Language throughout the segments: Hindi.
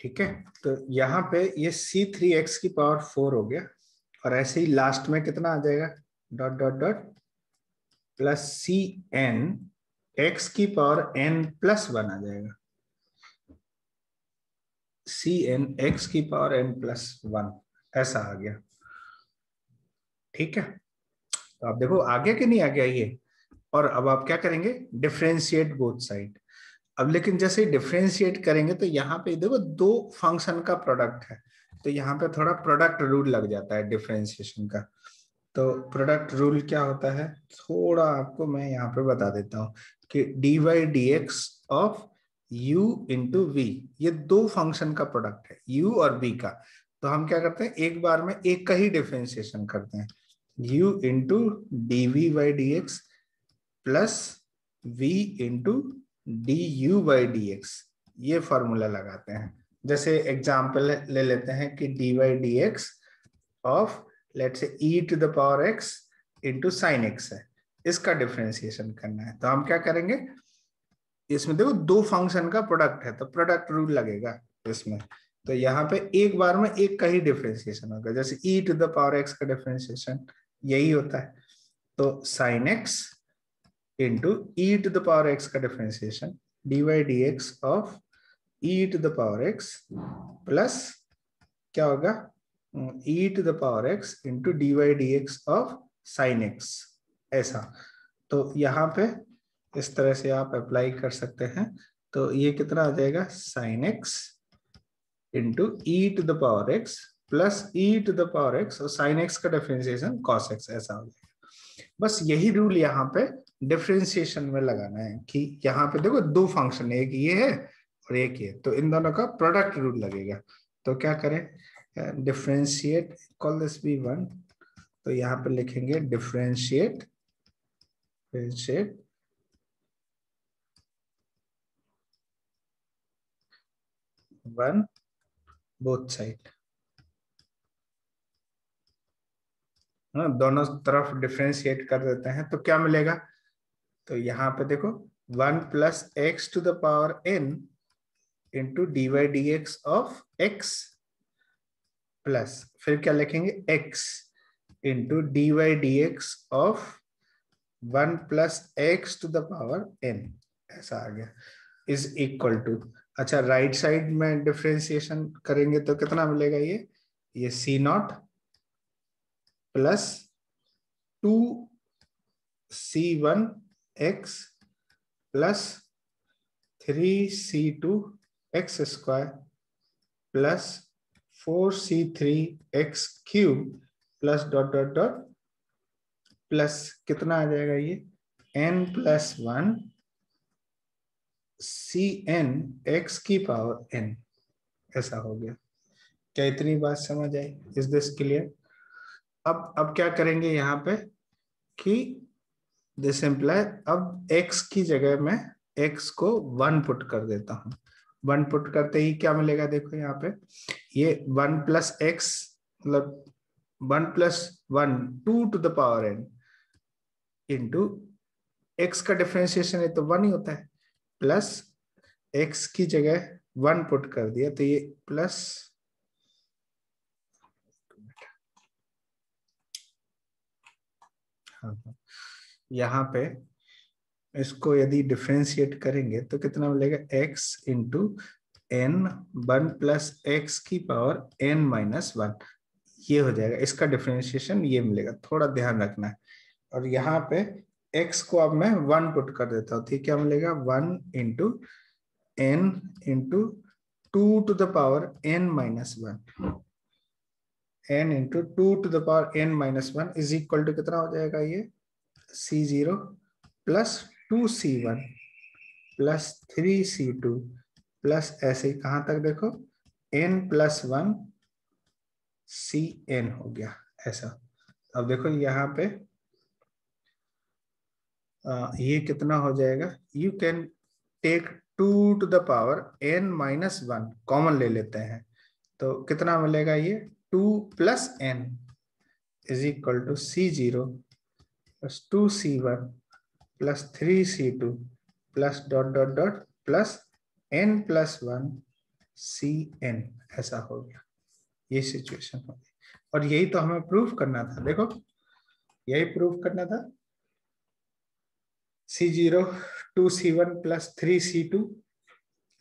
ठीक है, तो यहाँ पे ये c3x की पावर 4 हो गया, और ऐसे ही लास्ट में कितना आ जाएगा, dot dot dot plus cn x की पावर n+1 आ जाएगा, cn x की पावर n+1 ऐसा आ गया। ठीक है, तो आप देखो आ गया कि नहीं आ गया ये। और अब आप क्या करेंगे, डिफरेंशिएट बोथ साइड। अब लेकिन जैसे डिफरेंशिएट करेंगे तो यहाँ पे देखो दो फंक्शन का प्रोडक्ट है, तो यहाँ पे थोड़ा प्रोडक्ट रूल लग जाता है डिफरेंशिएशन का। तो प्रोडक्ट रूल क्या होता है, थोड़ा आपको मैं यहाँ पे बता देता हूँ कि dy/dx of u into we, ये दो फंक्शन का प्रोडक्ट है u और v का। तो हम क्या करते हैं, एक बार में एक का ही डिफरेंशिएशन करते हैं, u into dv/dx plus v into du/dx, ये फॉर्मूला लगाते हैं। जैसे एग्जांपल ले लेते हैं कि dy/dx of let's say e to the power x into sine x है, इसका डिफरेंशिएशन करना है। तो हम क्या करेंगे, इसमें देखो दो फंक्शन का प्रोडक्ट है तो प्रोडक्ट रूल लगेगा इसमें। तो यहाँ पे एक बार में एक का ही डिफरेंशिएशन होगा, जैसे e to the power x का डिफरेंशिएशन यही होता है। तो sine x into e to the power x का differentiation dy/dx of e to the power x plus क्या होगा, e to the power x into dy/dx of sine x, ऐसा। तो यहाँ पे इस तरह से आप अप्लाई कर सकते हैं। तो ये कितना आ जाएगा, sine x into e to the power x plus e to the power x और साइन x का डिफरेंशिएशन cos x, ऐसा हो जाएगा। बस यही रूल यहाँ पे डिफरेंशिएशन में लगाना है कि यहाँ पे देखो दो फंक्शन है, एक ये है और एक ये, तो इन दोनों का प्रोडक्ट रूल लगेगा। तो क्या करें, डिफरेंशिएट, कॉल दिस v1, तो यहाँ पे लिखेंगे डिफरेंशिएट वन बोथ साइड, दोनों तरफ डिफरेंशिएट कर देते हैं तो क्या मिलेगा। तो यहाँ पे देखो 1 plus x to the power n into dy/dx of x plus फिर क्या लिखेंगे x into dy/dx of 1 plus x to the power n, ऐसा आ गया, इज इक्वल टू। अच्छा, राइट साइड में डिफरेंशिएशन करेंगे तो कितना मिलेगा, ये c0 plus 2c1x plus 3c2x² plus 4c3x³ plus dot dot dot plus कितना आ जाएगा, ये n+1 cn x की पावर n, ऐसा हो गया। क्या इतनी बात समझ आई, इज दिस क्लियर। अब क्या करेंगे यहाँ पे कि दिस इम्प्लाई, अब x की जगह में x को 1 पुट कर देता हूँ। 1 पुट करते ही क्या मिलेगा, देखो यहाँ पे ये 1 प्लस एक्स मतलब 1+1 2 to the power n into x का डिफरेंशिएशन है तो 1 ही होता है, प्लस x की जगह 1 पुट कर दिया तो ये प्लस, यहाँ पे इसको यदि डिफरेंशिएट करेंगे तो कितना मिलेगा, x into n 1 plus x की पावर n-1, ये हो जाएगा, इसका डिफरेंशिएशन ये मिलेगा, थोड़ा ध्यान रखना है। और यहाँ पे x को अब मैं 1 पुट कर देता हूँ, ठीक, क्या मिलेगा, 1 into n into 2 to the power n-1, n into 2 to the power n-1 is equal to कितना हो जाएगा, ये c0 plus 2c1 plus 3c2 plus ऐसे ही कहां तक देखो n+1 cn हो गया, ऐसा। अब देखो यहाँ पे ये कितना हो जाएगा, you can take 2 to the power n-1 common ले लेते हैं, तो कितना मिलेगा, ये 2 plus n is equal to c0 plus 2c1 plus 3c2 plus dot dot dot plus n+1 C N, ऐसा हो गया, ये सिचुएशन हो गई। और यही तो हमें प्रूफ करना था, देखो यही प्रूफ करना था, C0 2C1 plus 3C2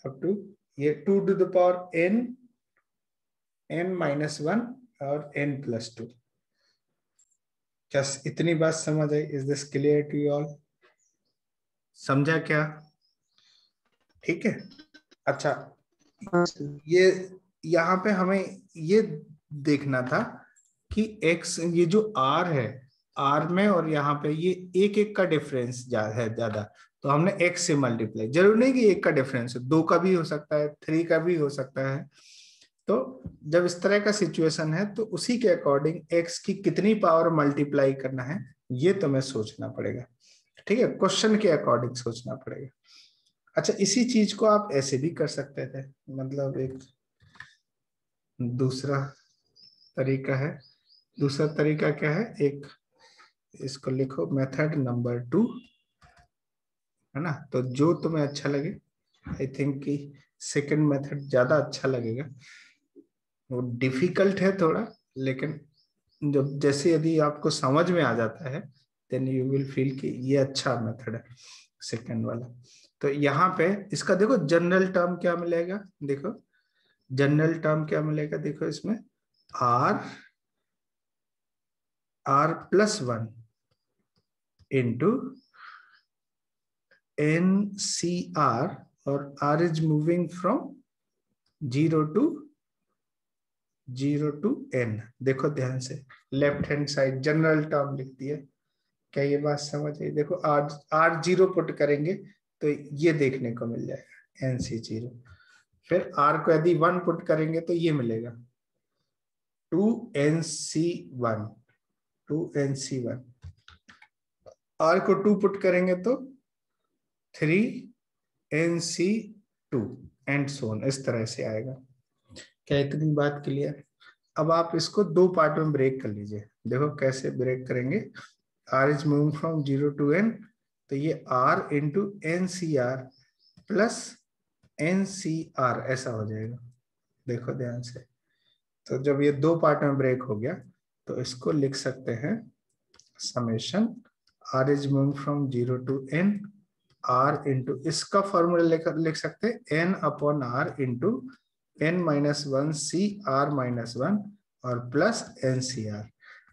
up to ये 2 टू द पावर n-1 और n+2। क्या इतनी बात समझ आई? Is this clear to you all? समझा क्या? ठीक है। अच्छा, ये यहाँ पे हमें ये देखना था कि x, ये जो r है, r में और यहाँ पे ये एक एक का डिफरेंस है ज्यादा, तो हमने x से मल्टीप्लाई, जरूर नहीं कि एक का डिफरेंस है, 2 का भी हो सकता है, 3 का भी हो सकता है। तो जब इस तरह का सिचुएशन है तो उसी के अकॉर्डिंग x की कितनी पावर मल्टीप्लाई करना है ये तो मैं सोचना पड़ेगा। ठीक है, क्वेश्चन के अकॉर्डिंग सोचना पड़ेगा। अच्छा, इसी चीज को आप ऐसे भी कर सकते थे, मतलब एक दूसरा तरीका है। दूसरा तरीका क्या है, एक इसको लिखो मेथड नंबर 2, है ना। तो जो तुम्हें अच्छा लगे, आई थिंक कि सेकंड मेथड ज्यादा अच्छा लगेगा। वो डिफिकल्ट है थोड़ा, लेकिन जब जैसे यदि आपको समझ में आ जाता है देन यू विल फील कि ये अच्छा मेथड है सेकंड वाला। तो यहाँ पे इसका देखो जनरल टर्म क्या मिलेगा, देखो जनरल टर्म क्या मिलेगा, देखो इसमें r+1 इंटू NCR, और r is moving from 0 to n। देखो ध्यान से, left hand side general term लिख दिया। क्या ये बात समझ आई? देखो r0 पुट करेंगे तो ये देखने को मिल जाएगा NC0, फिर r को यदि 1 पुट करेंगे तो ये मिलेगा 2NC1, 2NC1। r को 2 पुट करेंगे तो 3NC2 एंड सो ऑन, इस तरह से आएगा। क्या इतनी बात क्लियर? अब आप इसको दो पार्ट में ब्रेक कर लीजिए। देखो कैसे ब्रेक करेंगे, r is moving from 0 to n, तो ये r into NCR plus NCR ऐसा हो जाएगा। देखो ध्यान से, तो जब ये दो पार्ट में ब्रेक हो गया तो इसको लिख सकते हैं summation r is moving from 0 to n, r into, इसका फॉर्मूला लिख सकते हैं n/r इंटू n-1 और प्लस NCR।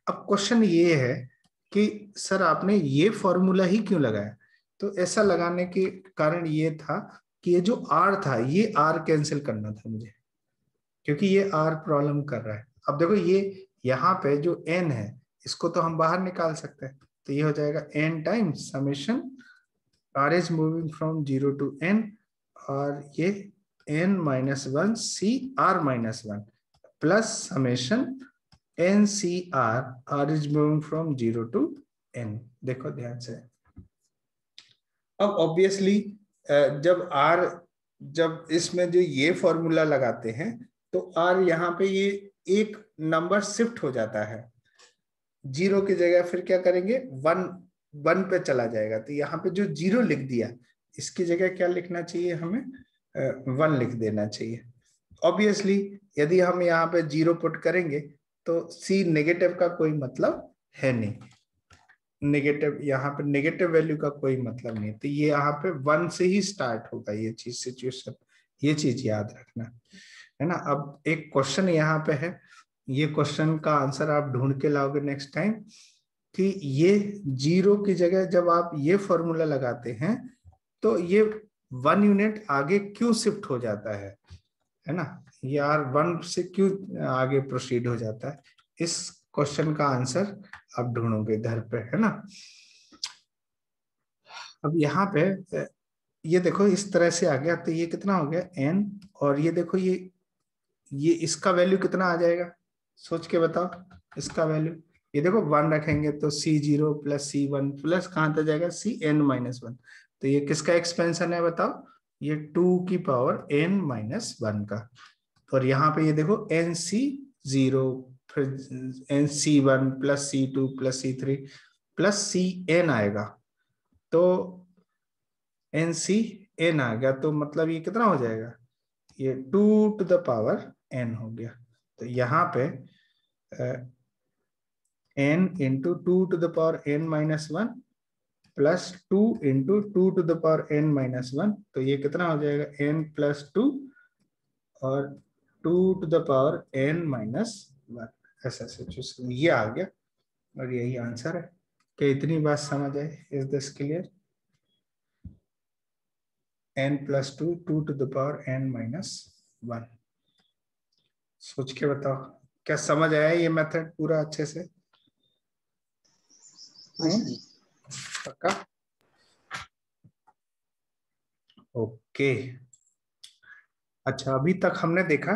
अब क्वेश्चन ये है कि सर आपने ये फॉर्मूला ही क्यों लगाया? तो ऐसा लगाने के कारण ये था कि ये जो r था ये r कैंसिल करना था मुझे, क्योंकि ये r प्रॉब्लम कर रहा है। अब देखो ये यहाँ पे जो n है इसको तो हम बाहर निकाल सकते हैं, तो ये हो जाएगा n times summation r is moving from 0 to n, और ये n-1 CR-1 plus summation NCR, r is moving from 0 to n। देखो ध्यान से, अब ऑब्वियसली जब इसमें जो ये फॉर्मूला लगाते हैं तो r यहाँ पे ये एक नंबर शिफ्ट हो जाता है, 0 की जगह फिर क्या करेंगे 1 पे चला जाएगा, तो यहाँ पे जो 0 लिख दिया इसकी जगह क्या लिखना चाहिए हमें, 1 लिख देना चाहिए। ऑब्वियसली यदि हम यहाँ पे 0 पुट करेंगे तो C नेगेटिव का कोई मतलब है नहीं, नेगेटिव यहाँ पे नेगेटिव वैल्यू का कोई मतलब नहीं, तो ये यहाँ पे 1 से ही स्टार्ट होगा ये चीज सिचुएशन, ये चीज याद रखना है ना। अब एक क्वेश्चन यहाँ पे है, ये क्वेश्चन का आंसर आप ढूंढ के लाओगे नेक्स्ट टाइम कि ये 0 की जगह जब आप ये फॉर्मूला लगाते हैं तो ये 1 यूनिट आगे क्यों शिफ्ट हो जाता है ना, ये R1 से क्यों आगे प्रोसीड हो जाता है, इस क्वेश्चन का आंसर आप ढूंढोगे इधर पे, है ना। अब यहाँ पे ये देखो इस तरह से आ गया, तो ये कितना हो गया n, और ये देखो ये इसका वैल्यू कितना आ जाएगा, सोच के बताओ इसका वैल्यू। ये देखो 1 रखेंगे तो C0 प्लस C1 प्लस कहां तक जाएगा CN-1, तो ये किसका एक्सपेंशन है बताओ, ये 2 की पावर n-1 का। और यहाँ पे ये देखो NC0 फिर NC1 plus C2 plus C3 plus CN आएगा, तो NCN आ गया, तो मतलब ये कितना हो जाएगा, ये 2 to the power n हो गया। तो यहाँ पे n into 2 to the power n minus 1 plus 2 into 2 to the power n minus 1, तो ये कितना हो जाएगा n प्लस 2 और 2 to the power n minus 1। ऐसा सिचुएशन ये आ गया और यही आंसर है। क्या इतनी बात समझ आए? Is this clear? n plus 2 2 to the power n minus 1। सोच के बताओ, क्या समझ आया ये मेथड पूरा अच्छे से? पक्का? ओके। अच्छा, अभी तक हमने देखा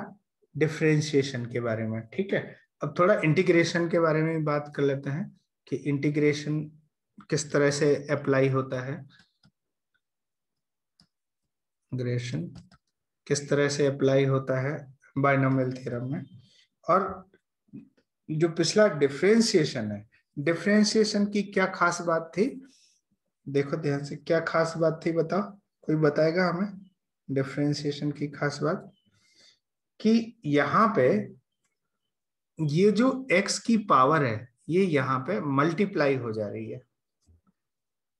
डिफरेंशिएशन के बारे में, ठीक है। अब थोड़ा इंटीग्रेशन के बारे में बात कर लेते हैं कि इंटीग्रेशन किस तरह से अप्लाई होता है। इंटीग्रेशन किस तरह से अप्लाई होता है बायनॉमियल थ्योरम में। और जो पिछला डिफरेंशिएशन है, डिफरेंशिएशन की क्या खास बात थी? देखो ध्यान से, क्या खास बात थी बताओ, कोई बताएगा हमें डिफरेंशिएशन की खास बात? कि यहाँ पे ये जो x की पावर है ये यहाँ पे मल्टीप्लाई हो जा रही है।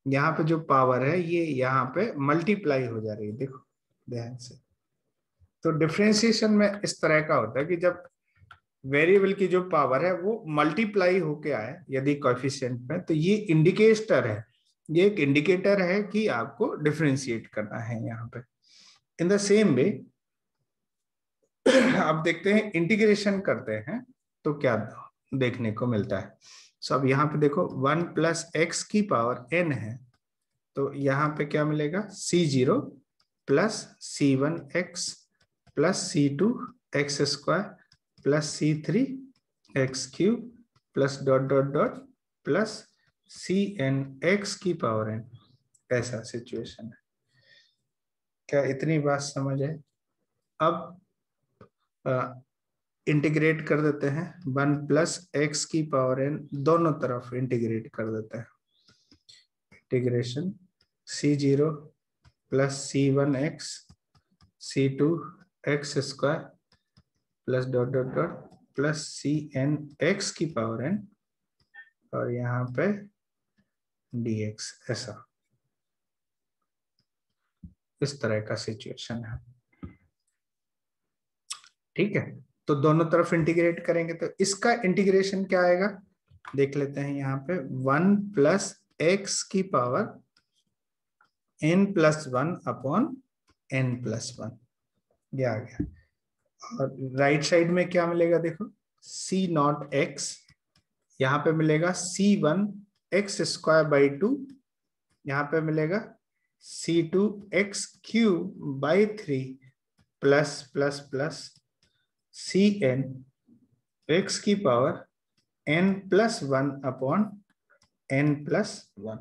यहाँ पे जो पावर है ये यहाँ पे मल्टीप्लाई हो जा रही है, देखो ध्यान से। तो डिफरेंशिएशन में इस तरह का होता है कि जब वेरिएबल की जो पावर है वो मल्टीप्लाई होके आए यदि कोएफिशिएंट में, तो ये इंडिकेटर है, ये एक इंडिकेटर है कि आपको डिफरेंशिएट करना है यहाँ पे। इन द सेम वे अब देखते हैं इंटीग्रेशन करते हैं तो क्या देखने को मिलता है। सो अब यहाँ पे देखो 1 प्लस एक्स की पावर n है, तो यहाँ पे क्या मिलेगा c0 plus c1x plus c2 x square plus c3 x cube plus dot dot dot plus cn x की पावर n। ऐसा सिचुएशन है। क्या इतनी बात समझ है? अब इंटीग्रेट कर देते हैं, 1 प्लस एक्स की पावर n दोनों तरफ इंटीग्रेट कर देते हैं। Integration c0 plus c1x c2 x square plus dot dot dot plus cn x की पावर n और यहाँ पे dx। ऐसा इस तरह का सिचुएशन है, ठीक है। तो दोनों तरफ इंटीग्रेट करेंगे तो इसका इंटीग्रेशन क्या आएगा देख लेते हैं। यहाँ पे 1 प्लस एक्स की power n plus 1 upon n plus 1, ये आ गया। और राइट साइड में क्या मिलेगा देखो, c नॉट x, यहाँ पे मिलेगा c1 एक्स स्क्वायर बाई 2, यहाँ पे मिलेगा c2 x cube by 3 plus plus plus cn x की power n plus 1 upon n plus 1।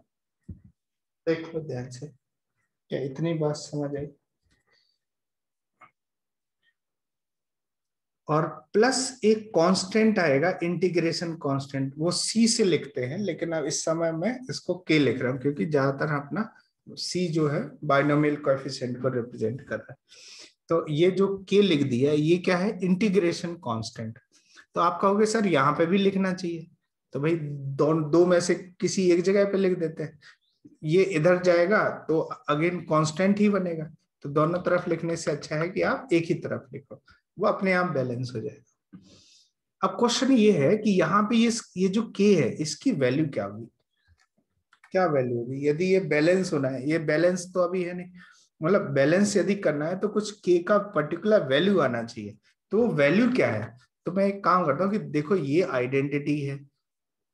देखो ध्यान से, क्या इतनी बात समझ आई? और प्लस एक कांस्टेंट आएगा इंटीग्रेशन कांस्टेंट, वो c से लिखते हैं, लेकिन अब इस समय मैं इसको k लिख रहा हूं क्योंकि ज्यादातर अपना c जो है बाइनोमियल कोएफिशिएंट को रिप्रेजेंट कर रहा है। तो ये जो k लिख दिया ये क्या है, इंटीग्रेशन कांस्टेंट। तो आप कहोगे सर यहाँ पे भी लिखना चाहिए, तो भाई दो में से किसी एक जगह पे लिख देते हैं, ये इधर जाएगा तो अगेन कांस्टेंट ही बनेगा। तो दोनों तरफ लिखने से अच्छा है कि आप एक ही तरफ लिखो, वो अपने आप बैलेंस हो जाएगा। अब क्वेश्चन ये है कि यहाँ पे ये जो k है इसकी वैल्यू क्या होगी, क्या वैल्यू होगी यदि ये बैलेंस होना है। ये बैलेंस तो अभी है नहीं, मतलब बैलेंस यदि करना है तो कुछ k का पर्टिकुलर वैल्यू आना चाहिए। तो वो वैल्यू क्या है? तो मैं एक काम करता हूँ कि देखो ये आइडेंटिटी है,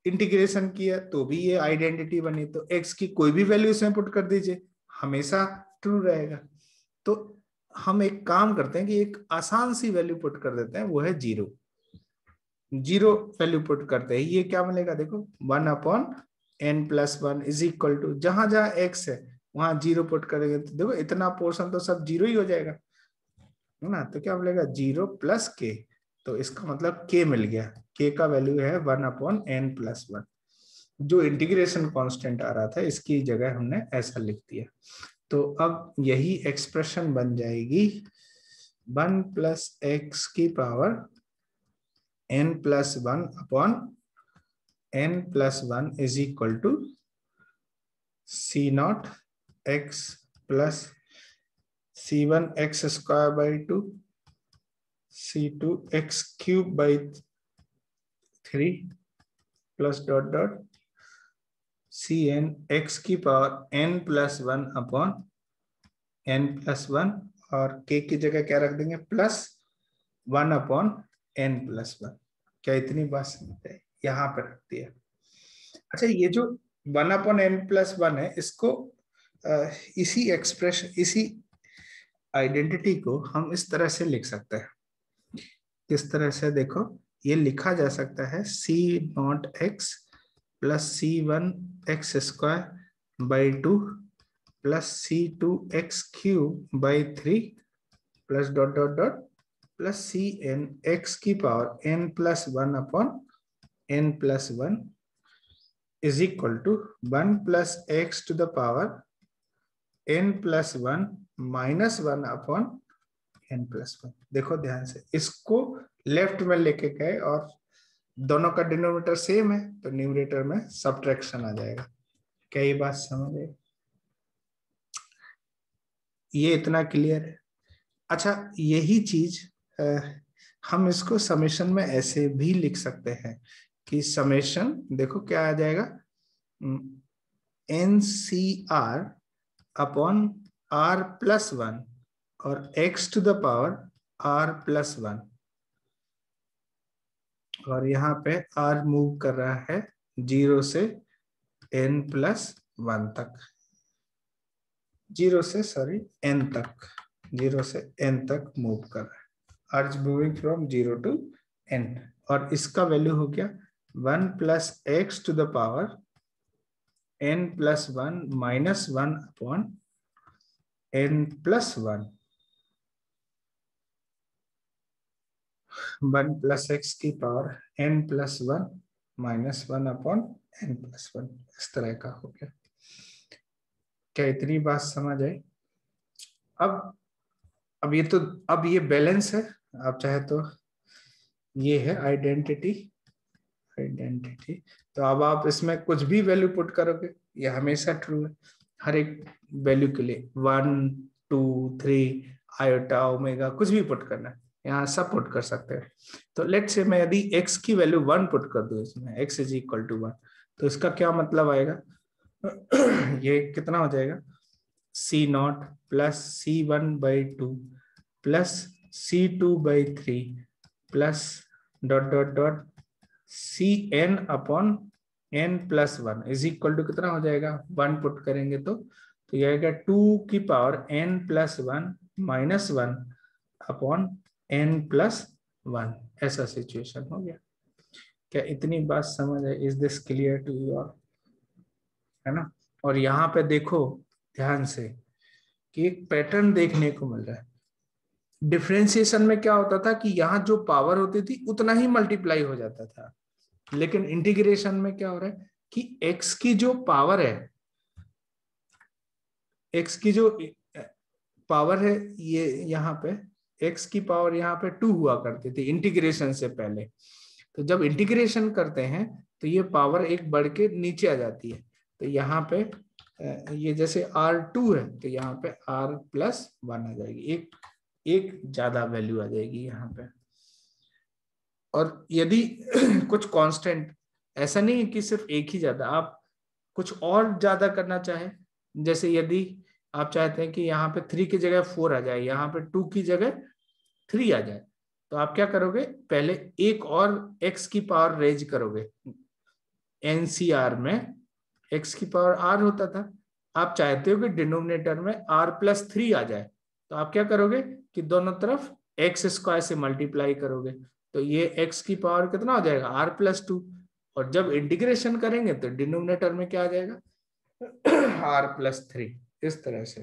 इंटीग्रेशन किया तो भी ये आइडेंटिटी बनी, तो x की कोई भी वैल्यू इसमें पुट कर दीजिए, हमेशा ट्रू रहेगा। तो हम एक काम करते हैं कि एक आसान सी वैल्यू पुट कर देते हैं, वो है 0। 0 वैल्यू पुट करते हैं, ये क्या मिलेगा देखो 1 upon n plus 1 is equal to, जहां जहां x है वहां 0 पुट करेंगे तो देखो इतना पोर्शन तो सब 0 ही हो जाएगा, है ना। तो क्या मिलेगा 0 प्लस k, तो इसका मतलब k मिल गया, k का वैल्यू है 1 अपॉन n प्लस 1। जो इंटीग्रेशन कांस्टेंट आ रहा था इसकी जगह हमने ऐसा लिख दिया। तो अब यही एक्सप्रेशन बन जाएगी 1 प्लस एक्स की power n+1 upon n+1 is equal to c0 x plus c1 x square by 2 c2 x cube by 3 plus dot dot cn x की पावर n+1 अपॉन n+1 और k की जगह क्या रख देंगे +1 अपॉन n+1। क्या इतनी बात समझ है? यहाँ पर रख दिया। अच्छा, ये जो 1 अपॉन n+1 है, इसको इसी एक्सप्रेशन, इसी आइडेंटिटी को हम इस तरह से लिख सकते हैं। किस तरह से? देखो, ये लिखा जा सकता है c0x plus c1 x square by 2 plus c2 x cube by 3 plus dot dot dot plus cn x की power n+1 upon n+1 is equal to 1 plus x to the power n+1 -1 upon n+1। देखो ध्यान से, इसको लेफ्ट में लेके गए और दोनों का डिनोमिनेटर सेम है, तो न्यूमरेटर में सब्ट्रैक्शन आ जाएगा। क्या ये बात समझ आई? ये इतना क्लियर है? अच्छा, यही चीज हम इसको समेशन में ऐसे भी लिख सकते हैं कि समेशन, देखो क्या आ जाएगा, NCR अपॉन R+1 और x to the power R+1, और यहाँ पे R मूव कर रहा है 0 से n+1 तक, 0 से n तक मूव कर रहा है। R moving from 0 to n, और इसका वैल्यू हो गया 1 plus x to the power n+1 -1 upon n+1, 1 plus x की पावर n+1 -1 अपॉन n+1, इस तरह का हो गया। क्या इतनी बात समझ आई? अब ये तो, अब ये बैलेंस है, आप चाहे तो ये है आइडेंटिटी, तो अब आप इसमें कुछ भी वैल्यू पुट करोगे, ये हमेशा ट्रू है हर एक वैल्यू के लिए, 1 2 3 आयोटा ओमेगा कुछ भी पुट करना है, यहाँ सब पुट कर सकते हैं। तो लेट से मैं यदि x की वैल्यू 1 पुट कर दूं इसमें, x इज इक्वल टू 1, तो इसका क्या मतलब आएगा? ये कितना हो जाएगा? c0 plus c1/2 plus c2/3 plus dot dot dot cn upon n+1 is equal to कितना हो जाएगा? 1 पुट करेंगे तो ये आएगा 2 की पावर n+1 -1 अपॉन n+1। ऐसा सिचुएशन हो गया। क्या इतनी बात समझ है? Is this clear to you all? है ना? और यहाँ पे देखो ध्यान से कि एक पैटर्न देखने को मिल रहा है। डिफरेंशिएशन में क्या होता था कि यहाँ जो पावर होती थी उतना ही मल्टीप्लाई हो जाता था, लेकिन इंटीग्रेशन में क्या हो रहा है कि x की जो पावर है, x की जो पावर है, ये यहाँ पे x की पावर यहाँ पे 2 हुआ करती थी इंटीग्रेशन से पहले, तो जब इंटीग्रेशन करते हैं तो ये पावर एक बढ़ के नीचे आ जाती है, तो यहाँ पे ये जैसे R2 है तो यहाँ पे R+1 आ जाएगी, एक ज्यादा वैल्यू आ जाएगी यहाँ पे। और यदि कुछ कांस्टेंट, ऐसा नहीं है कि सिर्फ एक ही ज्यादा, आप कुछ और ज्यादा करना चाहे, जैसे यदि आप चाहते हैं कि यहाँ पे 3 की जगह 4 आ जाए, यहाँ पे 2 की जगह 3 आ जाए, तो आप क्या करोगे? पहले एक और x की पावर रेज करोगे। एनसीआर में x की पावर r होता था, आप चाहते हो कि डिनोमिनेटर में r+3 आ जाए, तो आप क्या करोगे कि दोनों तरफ x² से मल्टीप्लाई करोगे, तो ये x की पावर कितना हो जाएगा? r+2, और जब इंटीग्रेशन करेंगे तो डिनोमिनेटर में क्या आ जाएगा? r+3, इस तरह से।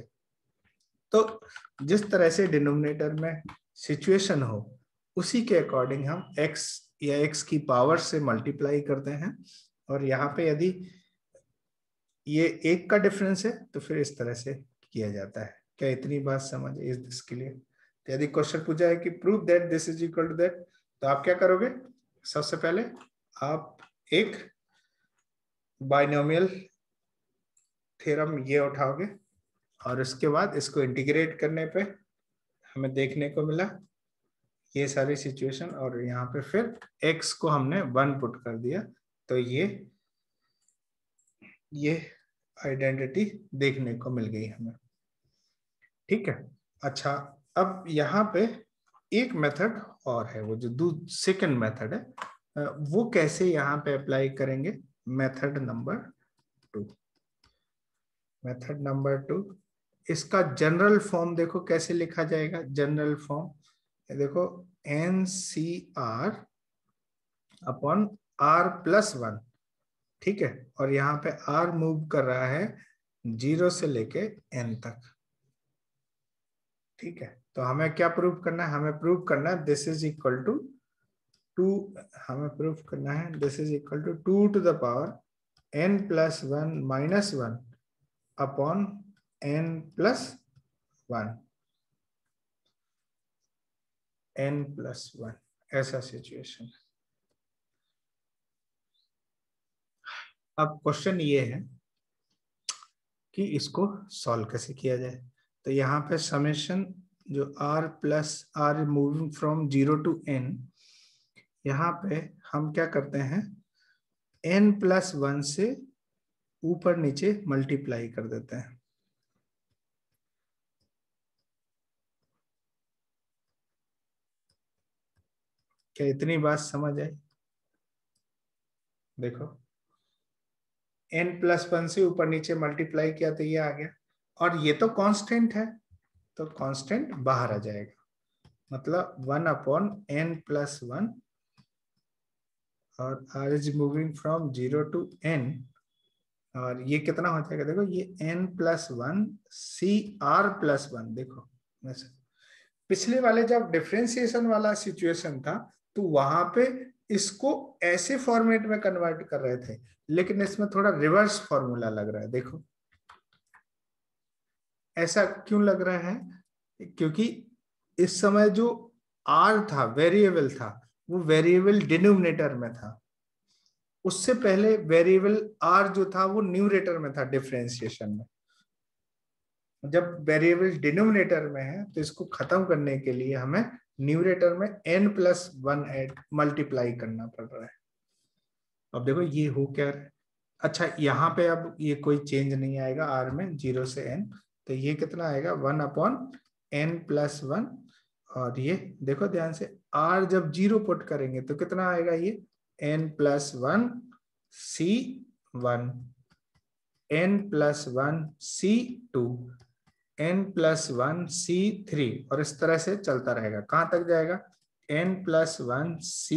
तो जिस तरह से डिनोमिनेटर में सिचुएशन हो, उसी के अकॉर्डिंग हम x या x की पावर से मल्टीप्लाई करते हैं, और यहाँ पे यदि ये एक का डिफरेंस है तो फिर इस तरह से किया जाता है। क्या इतनी बात समझ? Is this clear? यदि क्वेश्चन पूछा है कि prove that this is equal to that, तो आप क्या करोगे? सबसे पहले आप एक बाइनोमियल थ्योरम ये उठाओगे और उसके बाद इसको इंटीग्रेट करने पे हमें देखने को मिला ये सारी सिचुएशन, और यहाँ पे फिर x को हमने 1 पुट कर दिया, तो ये आइडेंटिटी देखने को मिल गई हमें। ठीक है, अच्छा अब यहाँ पे एक मेथड और है, वो जो सेकंड मेथड है, वो कैसे यहाँ पे अप्लाई करेंगे? Method number 2। मेथड नंबर 2, इसका जनरल फॉर्म देखो कैसे लिखा जाएगा। जनरल फॉर्म देखो, NCR अपॉन R+1। ठीक है, और यहाँ पे R मूव कर रहा है 0 से लेके n तक। ठीक है, तो हमें क्या प्रूव करना है? हमें प्रूव करना है दिस इज इक्वल टू 2, हमें प्रूव करना है this is equal to 2 to the power n+1 -1 upon n+1, n+1, ऐसा सिचुएशन। अब क्वेश्चन ये है कि इसको सॉल्व कैसे किया जाए। तो यहाँ पे समेशन जो r moving from 0 to n, यहाँ पे हम क्या करते हैं, n+1 से ऊपर नीचे मल्टीप्लाई कर देते हैं। क्या इतनी बात समझ आई? देखो, n+1 से ऊपर नीचे मल्टीप्लाई किया तो ये आ गया, और ये तो कांस्टेंट है, तो कांस्टेंट बाहर आ जाएगा, मतलब 1/n+1, और r is moving from 0 to n, और ये कितना हो जाएगा? देखो ये n+1 CR+1। देखो वैसे पिछले वाले जब डिफरेंशिएशन वाला सिचुएशन था तो वहां पे इसको ऐसे फॉर्मेट में कन्वर्ट कर रहे थे, लेकिन इसमें थोड़ा रिवर्स फॉर्मूला लग रहा है। देखो ऐसा क्यों लग रहा है? क्योंकि इस समय जो r था, वेरिएबल था, वो वेरिएबल डिनोमिनेटर में था। उससे पहले वेरिएबल r जो था वो न्यूमरेटर में था डिफरेंशिएशन में। जब वेरिएबल डिनोमिनेटर में है तो इसको खत्म करने के लिए हमें न्यूमरेटर में n+1 ऐड मल्टीप्लाई करना पड़ रहा है। अब देखो ये हो क्या रहा है? अच्छा, यहाँ पे अब ये कोई चेंज नहीं आएगा r में 0 से n, तो ये कितना आएगा? 1/n+1, और ये देखो ध्यान से, r जब 0 पुट करेंगे तो कितना आएगा? ये n+1 C1, n+1 C2, n+1 C3, और इस तरह से चलता रहेगा। कहां तक जाएगा? n+1 C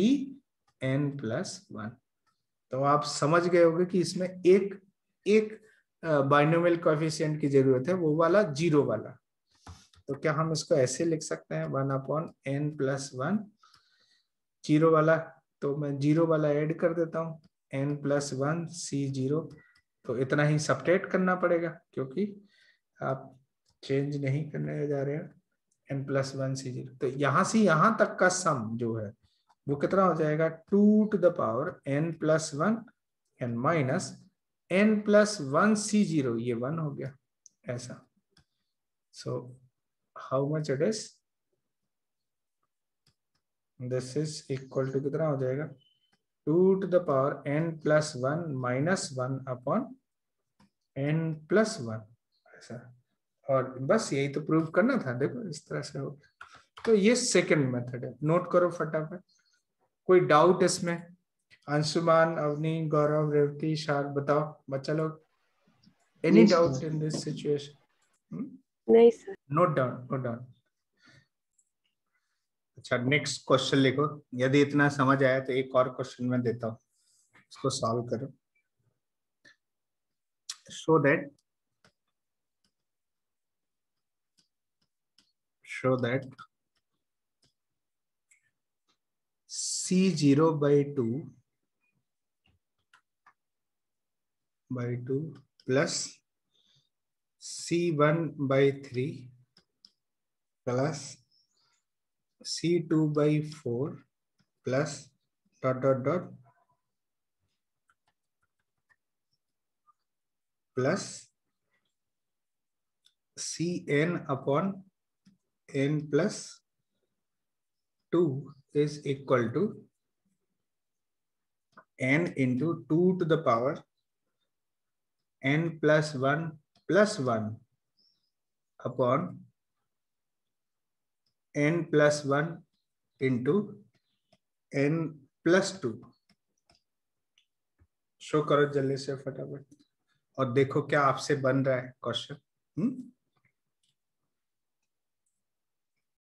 n+1। तो आप समझ गए होंगे कि इसमें एक एक बाइनोमियल कोएफिशिएंट की जरूरत है, वो वाला 0 वाला। तो क्या हम इसको ऐसे लिख सकते हैं? 1/n+1 0 वाला, तो मैं 0 वाला ऐड कर देता हूँ, n+1 C0। तो इतना ही सबट्रैक्ट करना पड़ेगा क्योंकि आप चेंज नहीं करने जा रहे हैं। n+1 C0, तो यहां से यहां तक का सम जो है वो कितना हो जाएगा? 2 to the power n+1 and minus n+1 C0, ये 1 हो गया ऐसा। So how much it is? This is equal to कितना हो जाएगा? 2 to the power n+1 -1 upon n+1 ऐसा। और बस यही तो प्रूव करना था। देखो इस तरह से हो गया। तो ये सेकंड मेथड है, नोट करो फटाफट। कोई डाउट इसमें? अंशुमान, अवनी, गौरव, रेवती, शार, बताओ बच्चा लोग, any doubt in this situation? नहीं sir. Note down, note down. अच्छा, नेक्स्ट क्वेश्चन लिखो। यदि इतना समझ आया तो एक और क्वेश्चन मैं देता हूँ, इसको सॉल्व करो। show that C0/2 plus C1/3 plus C2/4 plus dot dot dot plus Cn/n+2 is equal to n into 2 to the power n+1 upon n+1 into n+2। Show करो जल्दी से फटाफट और देखो क्या आपसे बन रहा है क्वेश्चन।